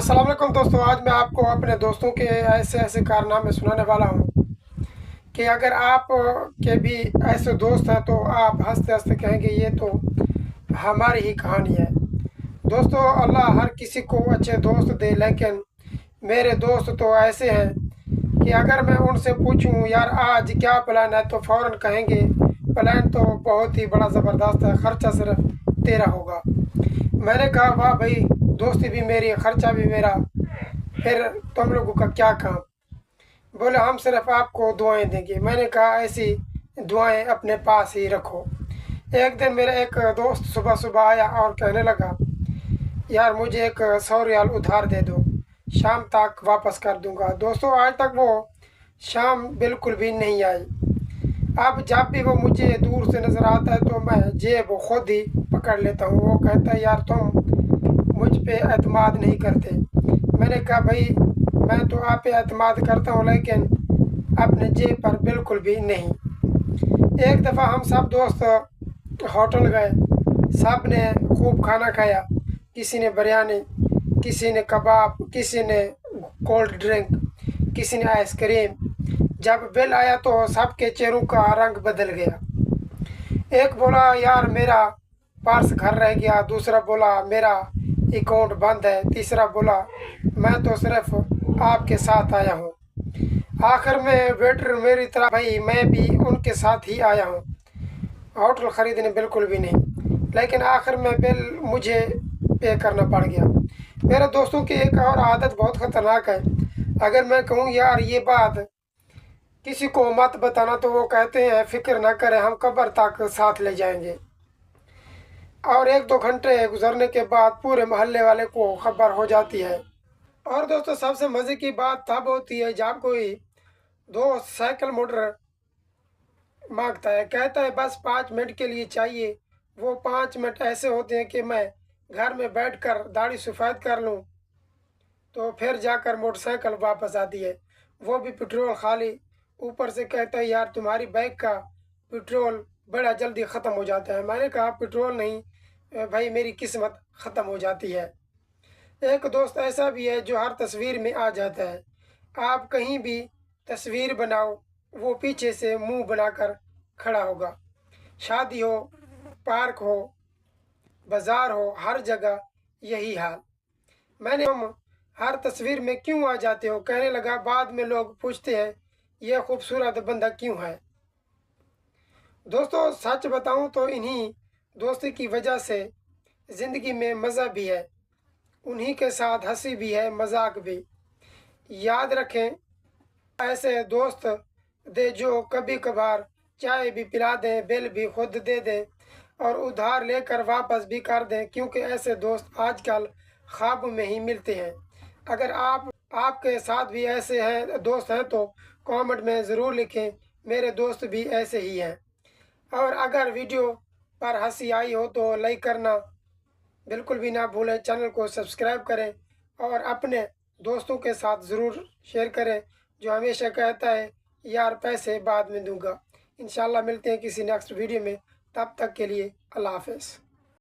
अस्सलाम वालेकुम दोस्तों। आज मैं आपको अपने दोस्तों के ऐसे कारनामे सुनाने वाला हूँ कि अगर आप के भी ऐसे दोस्त हैं तो आप हंसते हंसते कहेंगे ये तो हमारी ही कहानी है। दोस्तों, अल्लाह हर किसी को अच्छे दोस्त दे, लेकिन मेरे दोस्त तो ऐसे हैं कि अगर मैं उनसे पूछूं यार आज क्या प्लान है तो फ़ौरन कहेंगे प्लान तो बहुत ही बड़ा ज़बरदस्त है, खर्चा सिर्फ तेरा होगा। मैंने कहा वाह भाई, दोस्ती भी मेरी, खर्चा भी मेरा, फिर तुम लोगों का क्या काम? बोले हम सिर्फ आपको दुआएं देंगे। मैंने कहा ऐसी दुआएं अपने पास ही रखो। एक दिन मेरा एक दोस्त सुबह सुबह आया और कहने लगा यार मुझे एक 100 रियाल उधार दे दो, शाम तक वापस कर दूंगा। दोस्तों, आज तक वो शाम बिल्कुल भी नहीं आई। अब जब भी वो मुझे दूर से नज़र आता है तो मैं जेब खुद ही पकड़ लेता हूँ। वो कहता है यार तुम मुझ पे एतमाद नहीं करते। मैंने कहा भाई मैं तो आप पे एतमाद करता हूँ, लेकिन अपने जेब पर बिल्कुल भी नहीं। एक दफ़ा हम सब दोस्त होटल गए, सब ने खूब खाना खाया। किसी ने बिरयानी, किसी ने कबाब, किसी ने कोल्ड ड्रिंक, किसी ने आइसक्रीम। जब बिल आया तो सबके चेहरों का रंग बदल गया। एक बोला यार मेरा पर्स घर रह गया, दूसरा बोला मेरा अकाउंट बंद है, तीसरा बोला मैं तो सिर्फ आपके साथ आया हूँ। आखिर में वेटर मेरी तरह भाई मैं भी उनके साथ ही आया हूँ, होटल ख़रीदने बिल्कुल भी नहीं। लेकिन आखिर में बिल मुझे पे करना पड़ गया। मेरे दोस्तों की एक और आदत बहुत ख़तरनाक है। अगर मैं कहूँ यार ये बात किसी को मत बताना तो वो कहते हैं फिक्र ना करें, हम कब्र तक साथ ले जाएंगे। और 1-2 घंटे गुजरने के बाद पूरे मोहल्ले वाले को खबर हो जाती है। और दोस्तों, सबसे मज़े की बात तब होती है जब कोई दोस्त साइकिल मोटर मांगता है, कहता है बस 5 मिनट के लिए चाहिए। वो 5 मिनट ऐसे होते हैं कि मैं घर में बैठकर दाढ़ी सफ़ेद कर लूँ तो फिर जाकर मोटरसाइकिल वापस आती है, वो भी पेट्रोल खाली। ऊपर से कहता है यार तुम्हारी बाइक का पेट्रोल बड़ा जल्दी ख़त्म हो जाता है। मैंने कहा पेट्रोल नहीं भाई, मेरी किस्मत ख़त्म हो जाती है। एक दोस्त ऐसा भी है जो हर तस्वीर में आ जाता है। आप कहीं भी तस्वीर बनाओ वो पीछे से मुंह बनाकर खड़ा होगा। शादी हो, पार्क हो, बाज़ार हो, हर जगह यही हाल। मैंने हम हर तस्वीर में क्यों आ जाते हो? कहने लगा बाद में लोग पूछते हैं यह खूबसूरत बंदा क्यों है। दोस्तों, सच बताऊं तो इन्हीं दोस्ती की वजह से ज़िंदगी में मज़ा भी है, उन्हीं के साथ हंसी भी है, मजाक भी। याद रखें ऐसे दोस्त दे जो कभी कभार चाय भी पिला दें, बिल भी खुद दे दें और उधार लेकर वापस भी कर दें, क्योंकि ऐसे दोस्त आजकल ख्वाब में ही मिलते हैं। अगर आपके साथ भी ऐसे हैं दोस्त हैं तो कमेंट में ज़रूर लिखें मेरे दोस्त भी ऐसे ही हैं। और अगर वीडियो पर हंसी आई हो तो लाइक करना बिल्कुल भी ना भूलें, चैनल को सब्सक्राइब करें और अपने दोस्तों के साथ ज़रूर शेयर करें जो हमेशा कहता है यार पैसे बाद में दूंगा। इंशाल्लाह मिलते हैं किसी नेक्स्ट वीडियो में, तब तक के लिए अल्लाह हाफ़िज़।